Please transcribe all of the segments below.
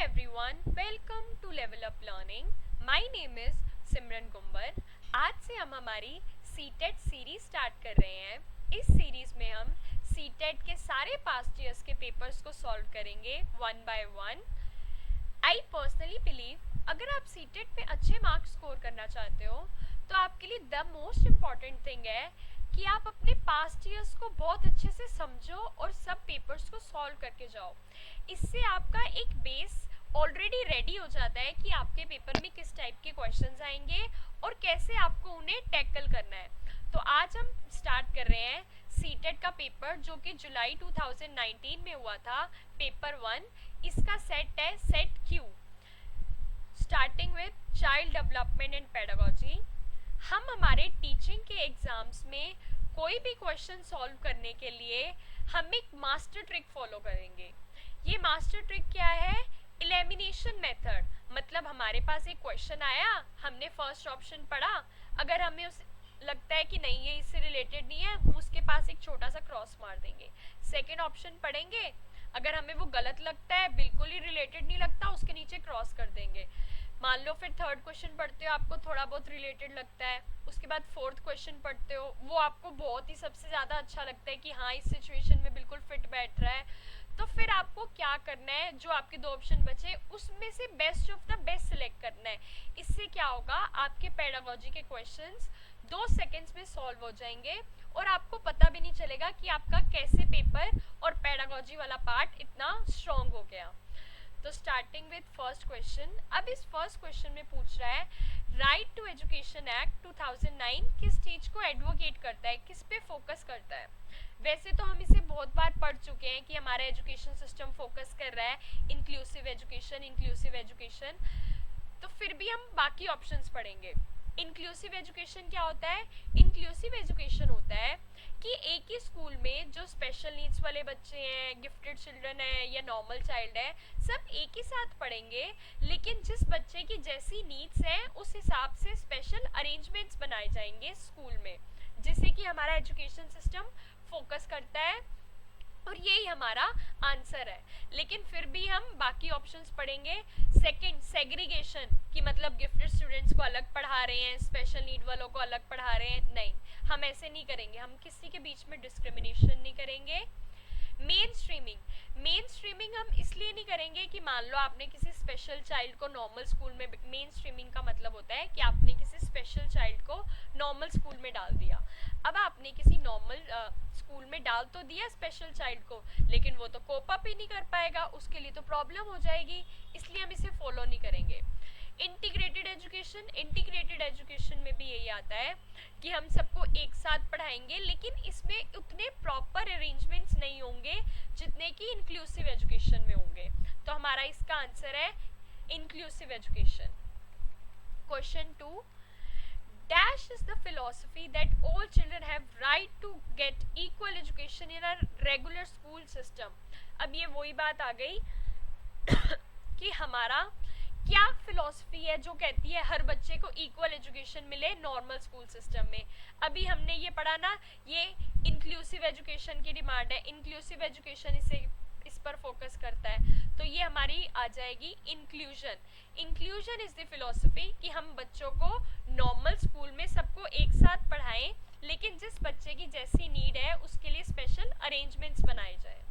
everyone, welcome to Level Up Learning. My name is Simran comber. आज से हम हमारी सीटेट सीरीज स्टार्ट कर रहे हैं. इस सीरीज में हम सीटेट के सारे पास्ट ईयर्स के पेपर्स को सॉल्व करेंगे one by one. I personally believe अगर आप सीटेट पे अच्छे मार्क्स स्कोर करना चाहते हो तो आपके लिए द मोस्ट इम्पॉर्टेंट थिंग है कि आप अपने पास्ट ईयर्स को बहुत अच्छे से समझो और सब पेपर्स को सॉल्व करके जाओ. इससे आपका एक बेस ऑलरेडी रेडी हो जाता है कि आपके पेपर में किस टाइप के क्वेश्चंस आएंगे और कैसे आपको उन्हें टैकल करना है. तो आज हम स्टार्ट कर रहे हैं सीटेट का पेपर जो कि जुलाई 2019 में हुआ था, पेपर 1. इसका सेट है set Q, starting with child development and pedagogy. हम हमारे टीचिंग के एग्जाम्स में कोई भी क्वेश्चन सॉल्व करने के लिए हम एक मास्टर ट्रिक फॉलो करेंगे. ये मास्टर ट्रिक क्या है? Elimination method. मतलब हमारे पास एक क्वेश्चन आया, हमने फर्स्ट ऑप्शन पढ़ा, अगर हमें उस लगता है कि नहीं ये इससे रिलेटेड नहीं है, हम उसके पास एक छोटा सा क्रॉस मार देंगे. सेकंड ऑप्शन पढ़ेंगे, अगर हमें वो गलत लगता है, बिल्कुल ही रिलेटेड नहीं लगता, उसके नीचे क्रॉस कर देंगे. मान लो फिर थर्ड क्वेश्चन पढ़ते हो, आपको थोड़ा बहुत रिलेटेड लगता है, उसके बाद फोर्थ क्वेश्चन पढ़ते हो, वो आपको बहुत ही सबसे ज़्यादा अच्छा लगता है कि हाँ इस सिचुएशन में बिल्कुल फिट बैठ रहा है, तो फिर आपको क्या करना है, जो आपके दो ऑप्शन बचे उसमें से best of the best select करना है. इससे क्या होगा, आपके पेडागोजी के क्वेश्चंस 2 सेकेंड्स में सॉल्व हो जाएंगे और आपको पता भी नहीं चलेगा कि आपका कैसे पेपर और पेडागोजी वाला पार्ट इतना स्ट्रॉन्ग हो गया. तो स्टार्टिंग विद फर्स्ट क्वेश्चन. अब इस फर्स्ट क्वेश्चन में पूछ रहा है राइट टू एजुकेशन एक्ट 2009 किस चीज को एडवोकेट करता है, किस पे फोकस करता है. वैसे तो हम इसे बहुत बार पढ़ चुके हैं कि हमारा एजुकेशन सिस्टम फोकस कर रहा है इंक्लूसिव एजुकेशन. तो फिर भी हम बाकी ऑप्शंस पढ़ेंगे. इंक्लूसिव एजुकेशन क्या होता है? इंक्लूसिव एजुकेशन होता है कि एक ही स्कूल में जो स्पेशल नीड्स वाले बच्चे हैं, गिफ्टेड चिल्ड्रन है या नॉर्मल चाइल्ड है, सब एक ही साथ पढ़ेंगे, लेकिन जिस बच्चे की जैसी नीड्स हैं उस हिसाब से स्पेशल अरेंजमेंट्स बनाए जाएंगे स्कूल में, जिससे कि हमारा एजुकेशन सिस्टम फोकस करता है. और यही हमारा आंसर है. लेकिन फिर भी हम बाकी ऑप्शंस पढ़ेंगे. सेकंड, सेग्रीगेशन कि मतलब गिफ्टेड स्टूडेंट्स को अलग पढ़ा रहे हैं, स्पेशल नीड वालों को अलग पढ़ा रहे हैं. नहीं, हम ऐसे नहीं करेंगे, हम किसी के बीच में डिस्क्रिमिनेशन नहीं करेंगे. मेन स्ट्रीमिंग हम इसलिए नहीं करेंगे कि मान लो आपने किसी स्पेशल चाइल्ड को नॉर्मल स्कूल में, मेन स्ट्रीमिंग का मतलब होता है कि आपने किसी स्पेशल चाइल्ड को नॉर्मल स्कूल में डाल दिया. अब आपने किसी नॉर्मल स्कूल में डाल तो दिया स्पेशल चाइल्ड को, लेकिन वो तो कोप अप ही नहीं कर पाएगा, उसके लिए तो प्रॉब्लम हो जाएगी, इसलिए हम इसे फॉलो नहीं करेंगे. इंटीग्रेटेड एजुकेशन में भी यही आता है कि हम सबको एक साथ पढ़ाएंगे, लेकिन इसमें उतने प्रॉपर अरेंजमेंट्स नहीं होंगे जितने कि इंक्लूसिव एजुकेशन में होंगे. तो हमारा इसका आंसर है inclusive education. Question 2. Dash is the philosophy that all children have right to get equal education in a regular school system. अब ये वही बात आ गई कि हमारा क्या फिलॉसफी है जो कहती है हर बच्चे को इक्वल एजुकेशन मिले नॉर्मल स्कूल सिस्टम में. अभी हमने ये पढ़ा ना, ये इंक्लूसिव एजुकेशन की डिमांड है. इंक्लूसिव एजुकेशन इस पर फोकस करता है, तो ये हमारी आ जाएगी इंक्लूजन इज द फिलॉसफी कि हम बच्चों को नॉर्मल स्कूल में सबको एक साथ पढ़ाएं, लेकिन जिस बच्चे की जैसी नीड है उसके लिए स्पेशल अरेंजमेंट्स बनाए जाए.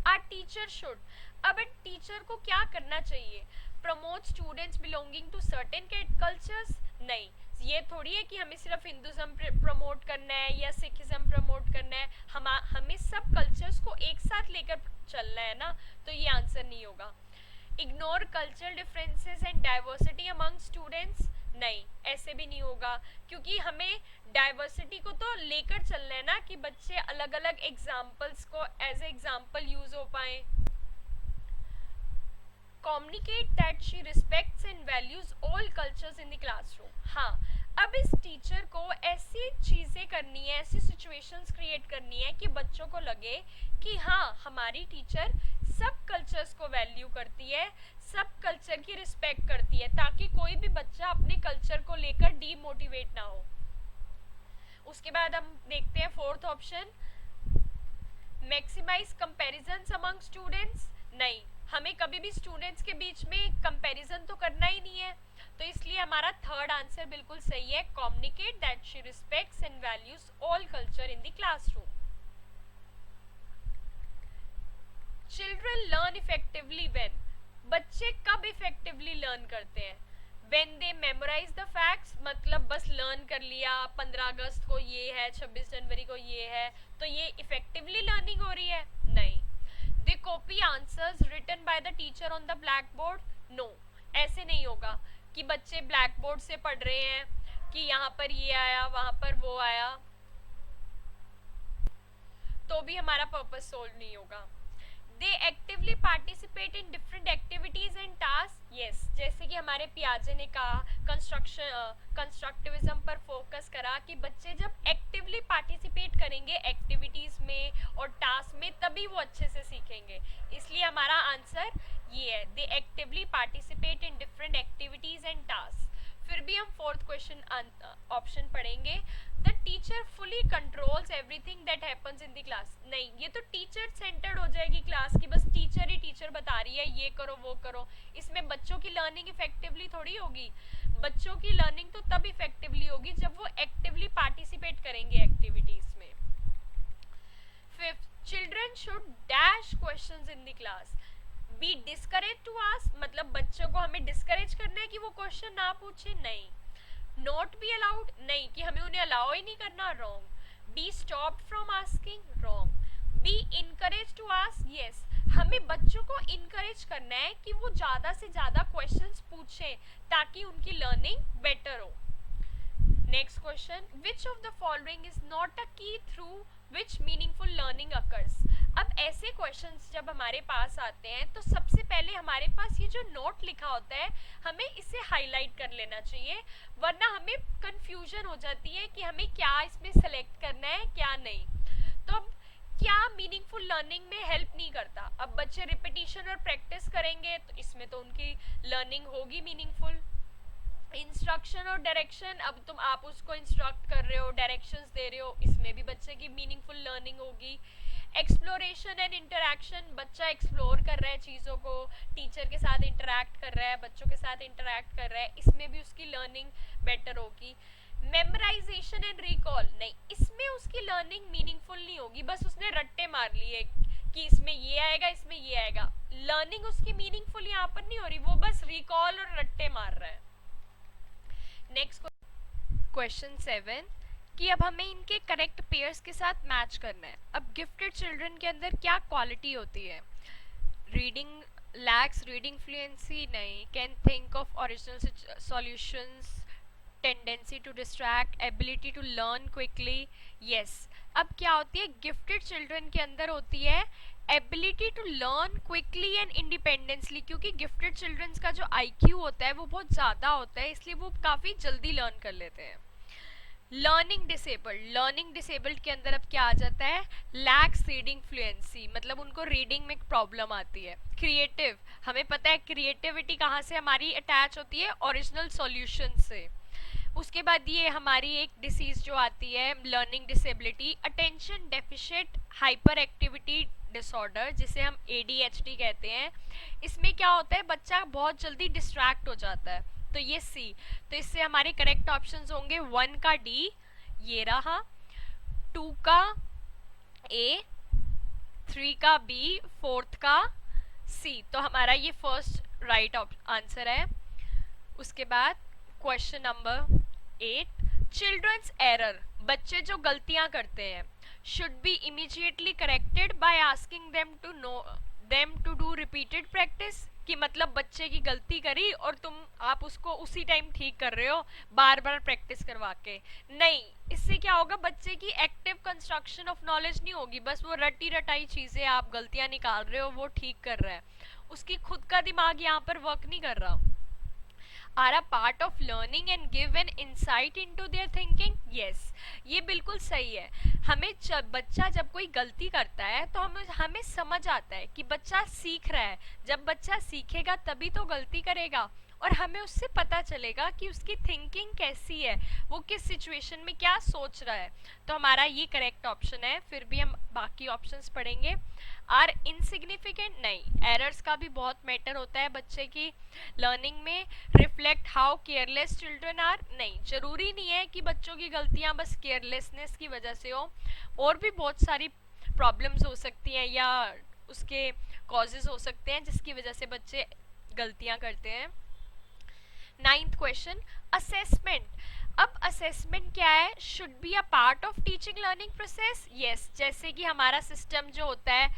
A teacher should. अब टीचर को क्या करना चाहिए? Promote students belonging to certain cultures. नहीं, ये थोड़ी है कि हमें सिर्फ हिंदुज्म प्रमोट करना है या सिखिज्म प्रमोट करना है. हमें सब कल्चर्स को एक साथ लेकर चलना है ना, तो ये आंसर नहीं होगा. Ignore cultural differences and diversity among students. नहीं, ऐसे भी नहीं होगा, क्योंकि हमें डाइवर्सिटी को तो लेकर चलना है ना कि बच्चे अलग अलग एग्जाम्पल्स को एज ए एग्जाम्पल यूज हो पाए. Communicate that she respects and values all cultures in the classroom. हाँ, अब इस टीचर को ऐसी चीज़ें करनी है, ऐसी सिचुएशंस क्रिएट करनी है कि बच्चों को लगे कि हाँ हमारी टीचर सब कल्चर्स को वैल्यू करती है, सब कल्चर की रिस्पेक्ट करती है, ताकि कोई भी बच्चा अपने कल्चर को लेकर डीमोटिवेट ना हो. उसके बाद हम देखते हैं fourth option, maximize comparisons among students. नहीं, हमें कभी भी स्टूडेंट्स के बीच में कंपैरिजन तो करना ही नहीं है, तो इसलिए हमारा थर्ड आंसर बिल्कुल सही है, communicate that she respects and values all culture in the classroom. Children learn effectively when, बच्चे कब इफेक्टिवली लर्न करते हैं? When they memorize the facts, मतलब बस लर्न कर लिया 15 अगस्त को ये है, 26 जनवरी को ये है, तो ये इफेक्टिवली लर्निंग हो रही है? नहीं। They copy answers written by the teacher on the blackboard? No, ऐसे नहीं होगा कि बच्चे ब्लैक बोर्ड से पढ़ रहे हैं कि यहाँ पर ये आया वहां पर वो आया, तो भी हमारा पर्पस सोल्व नहीं होगा। They actively participate in different activities and task? Yes, जैसे कि हमारे पियाजे ने कहा, कंस्ट्रक्टिविज्म पर फोकस करा कि बच्चे जब एक्टिवली पार्टिसिपेट करेंगे एक्टिविटीज में और टास्क में तभी वो अच्छे से सीखेंगे, इसलिए हमारा आंसर ये है, they actively participate in different activities and task. फिर भी हम फोर्थ क्वेश्चन ऑप्शन पढ़ेंगे, the teacher fully controls everything that happens in the class? नहीं, ये तो टीचर सेंटर्ड हो जाएगी क्लास की, बस टीचर ही टीचर बता रही है ये करो वो करो, इसमें बच्चों की लर्निंग इफेक्टिवली थोड़ी होगी। बच्चों की लर्निंग तो तब इफेक्टिवली होगी जब वो एक्टिवली पार्टिसिपेट करेंगे एक्टिविटीज में। Fifth, children should dash questions in the class, be discourage to ask, मतलब बच्चों को हमें डिस्करेज करना है कि वो क्वेश्चन ना पूछे? नहीं। नॉट बी अलाउड, नहीं कि हमें उन्हें अलाउ ही नहीं करना, wrong. Be stopped from asking, wrong. Be encourage to ask, yes, हमें बच्चों को इनकरेज करना है कि वो ज्यादा से ज्यादा क्वेश्चंस पूछें ताकि उनकी लर्निंग बेटर हो। Next question, which of the following is not a key through which meaningful learning occurs? अब ऐसे क्वेश्चंस जब हमारे पास आते हैं तो सबसे पहले हमारे पास ये जो नोट लिखा होता है हमें इसे हाईलाइट कर लेना चाहिए, वरना हमें कंफ्यूजन हो जाती है कि हमें क्या इसमें सेलेक्ट करना है क्या नहीं। तो अब क्या मीनिंगफुल लर्निंग में हेल्प नहीं करता, अब बच्चे रिपीटिशन और प्रैक्टिस करेंगे तो इसमें तो उनकी लर्निंग होगी मीनिंगफुल। इंस्ट्रक्शन और डायरेक्शन, अब तुम आप उसको इंस्ट्रक्ट कर रहे हो, डायरेक्शंस दे रहे हो, इसमें भी बच्चे की मीनिंगफुल लर्निंग होगी। एक्सप्लोरेशन एंड इंटरेक्शन, बच्चा एक्सप्लोर कर रहा है चीज़ों को, टीचर के साथ इंटरेक्ट कर रहा है, बच्चों के साथ इंटरेक्ट कर रहा है, इसमें भी उसकी लर्निंग बेटर होगी। मेमोराइजेशन एंड रिकॉल, नहीं, इसमें उसकी लर्निंग मीनिंगफुल नहीं होगी, बस उसने रट्टे मार लिए कि इसमें ये आएगा इसमें ये आएगा, लर्निंग उसकी मीनिंगफुल यहाँ पर नहीं हो रही, वो बस रिकॉल और रट्टे मार रहा है। नेक्स्ट क्वेश्चन 7 कि अब हमें इनके करेक्ट पेयर्स के साथ मैच करना है। अब गिफ्टेड चिल्ड्रन के अंदर क्या क्वालिटी होती है? रीडिंग, लैक्स रीडिंग फ्लुएंसी, नहीं। Can think of original solutions, tendency to distract, ability to learn quickly, yes. अब क्या होती है गिफ्टेड चिल्ड्रन के अंदर होती है ability to learn quickly and independently, क्योंकि गिफ्टेड चिल्ड्रंस का जो आईक्यू होता है वो बहुत ज़्यादा होता है, इसलिए वो काफ़ी जल्दी लर्न कर लेते हैं। लर्निंग डिसेबल्ड के अंदर अब क्या आ जाता है? लैक्स रीडिंग फ्लुएंसी, मतलब उनको रीडिंग में प्रॉब्लम आती है। क्रिएटिव, हमें पता है क्रिएटिविटी कहाँ से हमारी अटैच होती है? ओरिजिनल सॉल्यूशन से। उसके बाद ये हमारी एक डिसीज जो आती है learning disability, attention deficit hyper activity disorder, जिसे हम ADHD कहते हैं। इसमें क्या होता है बच्चा बहुत जल्दी डिस्ट्रैक्ट हो जाता है, तो ये C। तो इससे हमारे करेक्ट ऑप्शंस होंगे 1 का D, ये रहा, 2 का A, 3 का B, 4th का C। तो हमारा ये फर्स्ट राइट आंसर है। उसके बाद क्वेश्चन नंबर 8, चिल्ड्रंस एरर, बच्चे जो गलतियां करते हैं, should be immediately corrected by asking them to do repeated practice, कि मतलब बच्चे की गलती करी और आप उसको उसी टाइम ठीक कर रहे हो बार बार प्रैक्टिस करवा के? नहीं, इससे क्या होगा बच्चे की एक्टिव कंस्ट्रक्शन ऑफ नॉलेज नहीं होगी, बस वो रटी रटाई चीजें आप गलतियां निकाल रहे हो वो ठीक कर रहा है, उसकी खुद का दिमाग यहाँ पर वर्क नहीं कर रहा। Are a part of learning and give an insight into their thinking, yes, ये बिल्कुल सही है। हमें बच्चा जब कोई गलती करता है तो हमें समझ आता है कि बच्चा सीख रहा है, जब बच्चा सीखेगा तभी तो गलती करेगा, और हमें उससे पता चलेगा कि उसकी थिंकिंग कैसी है, वो किस सिचुएशन में क्या सोच रहा है। तो हमारा ये करेक्ट ऑप्शन है। फिर भी हम बाकी ऑप्शंस पढ़ेंगे। आर इनसिग्निफिकेंट, नहीं, एरर्स का भी बहुत मैटर होता है बच्चे की लर्निंग में। Reflect how careless children are, नहीं, जरूरी नहीं है कि बच्चों की गलतियां बस केयरलेसनेस की वजह से हो, और भी बहुत सारी प्रॉब्लम्स हो सकती हैं या उसके कॉजेज हो सकते हैं जिसकी वजह से बच्चे गलतियां करते हैं। 9th question, assessment. अब असेसमेंट क्या है? Should be a part of teaching learning process. Yes, जैसे कि हमारा सिस्टम जो होता है,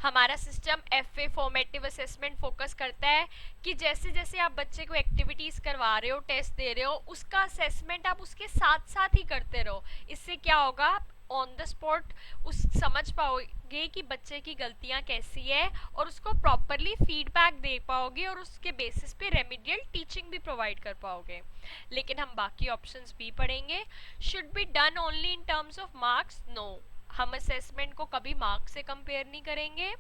हमारा system FA formative assessment focus करता है कि जैसे जैसे आप बच्चे को एक्टिविटीज करवा रहे हो, टेस्ट दे रहे हो, उसका असेसमेंट आप उसके साथ साथ ही करते रहो। इससे क्या होगा, ऑन द स्पॉट उस समझ पाओगे कि बच्चे की गलतियां कैसी है और उसको प्रॉपरली फीडबैक दे पाओगे और उसके बेसिस पे रेमिडियल टीचिंग भी प्रोवाइड कर पाओगे। लेकिन हम बाकी ऑप्शंस भी पढ़ेंगे। Should be done only in terms of marks, no, हम असेसमेंट को कभी मार्क्स से कंपेयर नहीं करेंगे।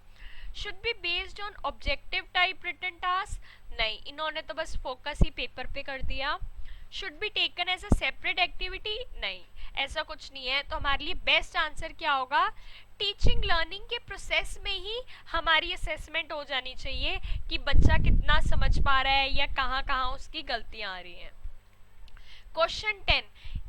Should be based on objective type written task, नहीं, इन्होंने तो बस फोकस ही पेपर पे कर दिया। Should be taken as a separate activity, नहीं, ऐसा कुछ नहीं है। तो हमारे लिए बेस्ट आंसर क्या होगा, टीचिंग लर्निंग के प्रोसेस में ही हमारी असेसमेंट हो जानी चाहिए कि बच्चा कितना समझ पा रहा है या कहाँ कहाँ उसकी गलतियां आ रही हैं। Question 10,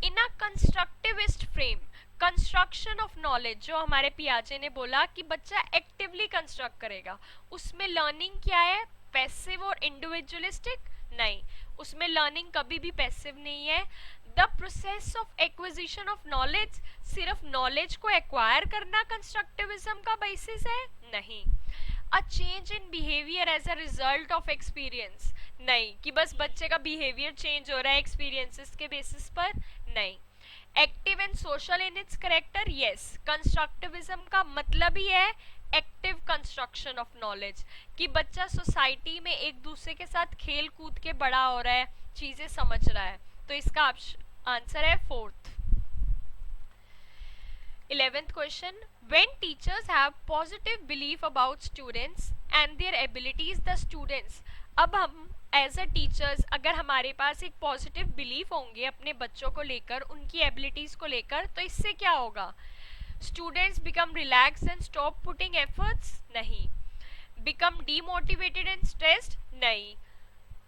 in a constructivist frame, construction of knowledge, जो हमारे पियाजे ने बोला कि बच्चा एक्टिवली कंस्ट्रक्ट करेगा, उसमें लर्निंग क्या है, पैसिव और इंडिविजुअलिस्टिक, नहीं, उसमें लर्निंग कभी भी पैसिव नहीं है। The process of acquisition of knowledge, सिर्फ नॉलेज को एक्वायर करना कंस्ट्रक्टिविज्म का बेसिस है, नहीं। A change in behaviour as a result of experience, नहीं, कि बस बच्चे का बिहेवियर चेंज हो रहा है एक्सपीरियंसेस के बेसिस पर, नहीं। Active and social in its character, yes, constructivism का मतलब ही है एक्टिव कंस्ट्रक्शन ऑफ नॉलेज, कि बच्चा सोसाइटी में एक दूसरे के साथ खेल कूद के बड़ा हो रहा है, चीजें समझ रहा है। तो इसका आंसर है 4th। 11th question, when teachers have positive belief about students and their abilities, the students, अब हम एज अ टीचर्स अगर हमारे पास एक पॉजिटिव बिलीफ होंगे अपने बच्चों को लेकर, उनकी एबिलिटीज को लेकर, तो इससे क्या होगा, students become relax and stop putting efforts, नहीं। बिकम डीमोटिवेटेड एंड स्ट्रेस्ड, नहीं।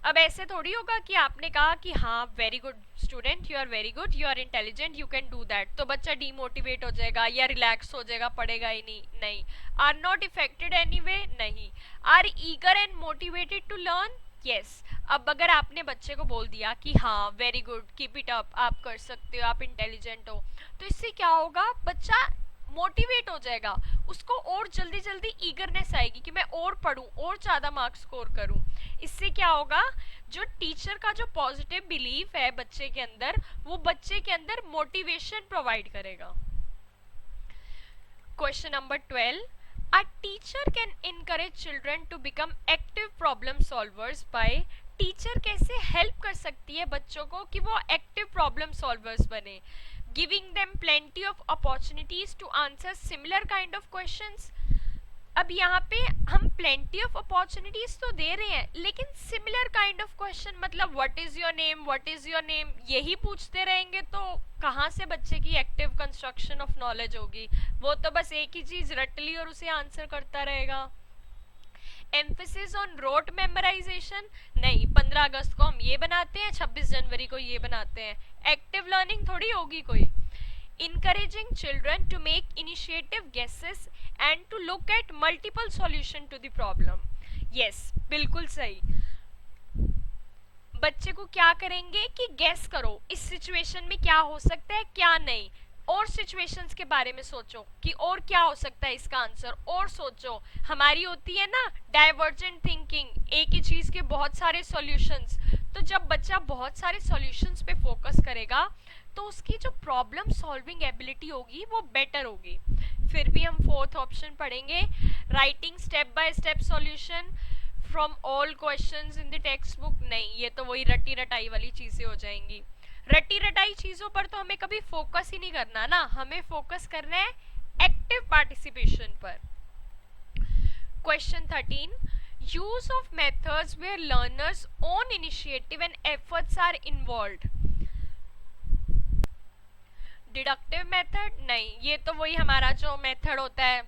अब ऐसे थोड़ी होगा कि आपने कहा कि हाँ very good student, you are very good, you are intelligent, you can do that, तो बच्चा डीमोटिवेट हो जाएगा या रिलैक्स हो जाएगा, पढ़ेगा ही नहीं, नहीं। आर नॉट इफेक्टेड एनीवे, नहीं। Are eager and motivated to learn, yes. अब अगर आपने बच्चे को बोल दिया कि हाँ very good, keep it up, आप कर सकते हो, आप इंटेलिजेंट हो, तो इससे क्या होगा, बच्चा मोटिवेट हो जाएगा, उसको और जल्दी जल्दी ईगरनेस आएगी कि मैं और पढूं, और ज्यादा मार्क्स स्कोर करूं। इससे क्या होगा, जो टीचर का जो पॉजिटिव बिलीफ है बच्चे के अंदर, वो बच्चे के अंदर मोटिवेशन प्रोवाइड करेगा। Question number 12, a teacher can encourage children to become active problem solvers by, टीचर कैसे हेल्प कर सकती है बच्चों को कि वो एक्टिव प्रॉब्लम सॉल्वर्स बने, giving them plenty of opportunities to answer similar kind of questions. अब यहाँ पे हम प्लेंटी ऑफ अपॉर्चुनिटीज तो दे रहे हैं, लेकिन सिमिलर काइंड ऑफ क्वेश्चन मतलब what is your name, what is your name, यही पूछते रहेंगे तो कहाँ से बच्चे की एक्टिव कंस्ट्रक्शन ऑफ नॉलेज होगी, वो तो बस एक ही चीज रट ली और उसे आंसर करता रहेगा। एम्फेसिस ऑन रोट मेमोराइजेशन, नहीं, 15 अगस्त को हम ये बनाते हैं, 26 जनवरी को ये बनाते हैं, एक्टिव लर्निंग थोड़ी होगी कोई। encouraging children to make initiative guesses and to look at multiple solution to the problem, yes, बिल्कुल सही। बच्चे को क्या करेंगे कि गेस करो इस सिचुएशन में क्या हो सकता है क्या नहीं, और सिचुएशंस के बारे में सोचो कि और क्या हो सकता है इसका आंसर, और सोचो। हमारी होती है ना डाइवर्जेंट थिंकिंग, एक ही चीज के बहुत सारे सॉल्यूशंस, तो जब बच्चा बहुत सारे सॉल्यूशंस पे फोकस करेगा तो उसकी जो प्रॉब्लम सॉल्विंग एबिलिटी होगी वो बेटर होगी। फिर भी हम 4th ऑप्शन पढ़ेंगे, writing step by step solution from all questions in the text book, नहीं, ये तो वही रटी रटाई वाली चीजें हो जाएंगी। रटी रटाई चीजों पर तो हमें कभी फोकस ही नहीं करना ना, हमें फोकस करना है एक्टिव पार्टिसिपेशन पर। Question 13, use of methods where learners own initiative and efforts are involved. Deductive method नहीं, ये तो वही हमारा जो मेथड होता है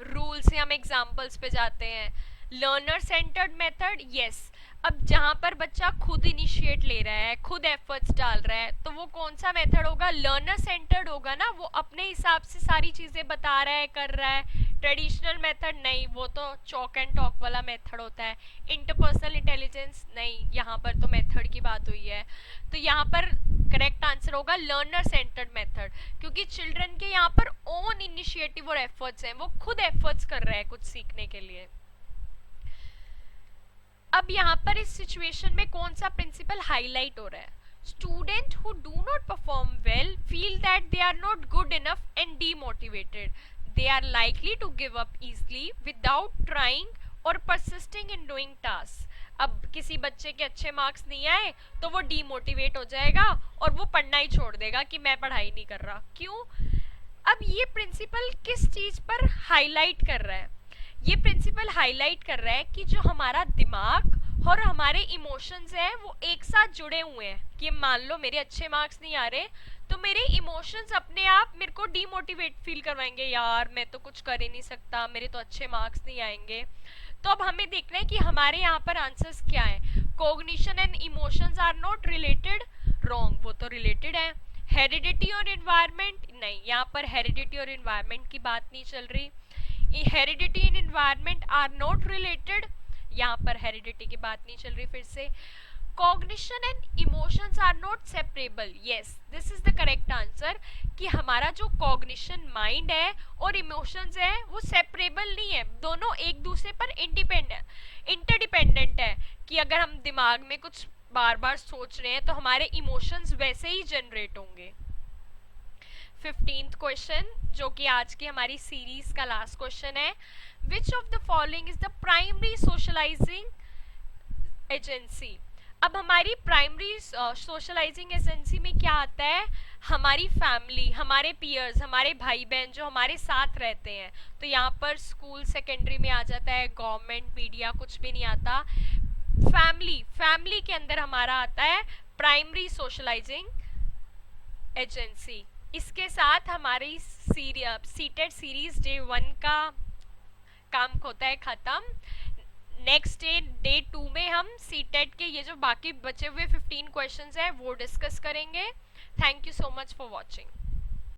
रूल से हम एग्जाम्पल्स पे जाते हैं. Learner centred method, yes. अब जहां पर बच्चा खुद इनिशिएट ले रहा है, खुद एफर्ट्स डाल रहा है, तो वो कौन सा मेथड होगा? लर्नर सेंटर्ड होगा ना. वो अपने हिसाब से सारी चीजें बता रहा है, कर रहा है. ट्रेडिशनल मेथड नहीं, वो तो चॉक एंड टॉक वाला मेथड होता है. इंटरपर्सनल इंटेलिजेंस नहीं, यहाँ पर तो मेथड की बात हुई है. तो यहाँ पर करेक्ट आंसर होगा लर्नर सेंटर्ड मेथड, क्योंकि चिल्ड्रन के यहाँ पर ओन इनिशिएटिव और एफर्ट्स हैं, वो खुद एफर्ट्स कर रहे हैं कुछ सीखने के लिए. अब यहाँ पर इस सिचुएशन में कौन सा प्रिंसिपल हाईलाइट हो रहा है? Student who do not perform well feel that they are not good enough and demotivated. They are likely to give up easily without trying or persisting in doing task. अब किसी बच्चे के अच्छे marks नहीं आए तो वो डीमोटिवेट हो जाएगा और वो पढ़ना ही छोड़ देगा कि मैं पढ़ाई नहीं कर रहा. क्यों? अब ये प्रिंसिपल किस चीज पर हाईलाइट कर रहा है? ये प्रिंसिपल हाईलाइट कर रहा है कि जो हमारा दिमाग और हमारे इमोशंस हैं वो एक साथ जुड़े हुए हैं. कि मान लो मेरे अच्छे मार्क्स नहीं आ रहे तो मेरे इमोशंस अपने आप मेरे को डीमोटिवेट फील करवाएंगे, यार मैं तो कुछ कर ही नहीं सकता, मेरे तो अच्छे मार्क्स नहीं आएंगे. तो अब हमें देखना है कि हमारे यहाँ पर आंसर्स क्या है. Cognition and emotions are not related, wrong. वो तो रिलेटेड है. हेरिडिटी और एनवायरनमेंट नहीं, यहाँ पर हेरिडिटी और एनवायरनमेंट की बात नहीं चल रही. Heredity and environment are not related, यहाँ पर हेरिडिटी की बात नहीं चल रही. फिर से cognition and emotions are not separable, yes this is the correct answer. कि हमारा जो कॉग्निशन माइंड है और इमोशंस है वो सेपरेबल नहीं है, दोनों एक दूसरे पर इंटरडिपेंडेंट है. कि अगर हम दिमाग में कुछ बार बार सोच रहे हैं तो हमारे इमोशंस वैसे ही जनरेट होंगे. 15th क्वेश्चन, जो कि आज की हमारी सीरीज का लास्ट क्वेश्चन है. Which of the following is the primary socializing agency? अब हमारी प्राइमरी सोशलाइजिंग एजेंसी में क्या आता है? हमारी फैमिली, हमारे पीयर्स, हमारे भाई बहन जो हमारे साथ रहते हैं. तो यहाँ पर स्कूल सेकेंडरी में आ जाता है, गवर्नमेंट मीडिया कुछ भी नहीं आता. फैमिली के अंदर हमारा आता है प्राइमरी सोशलाइजिंग एजेंसी. इसके साथ हमारी सीटेड सीरीज डे 1 का काम होता है खत्म. नेक्स्ट डे 2 में हम सीटेड के ये जो बाकी बचे हुए 15 क्वेश्चंस हैं वो डिस्कस करेंगे. Thank you so much for watching.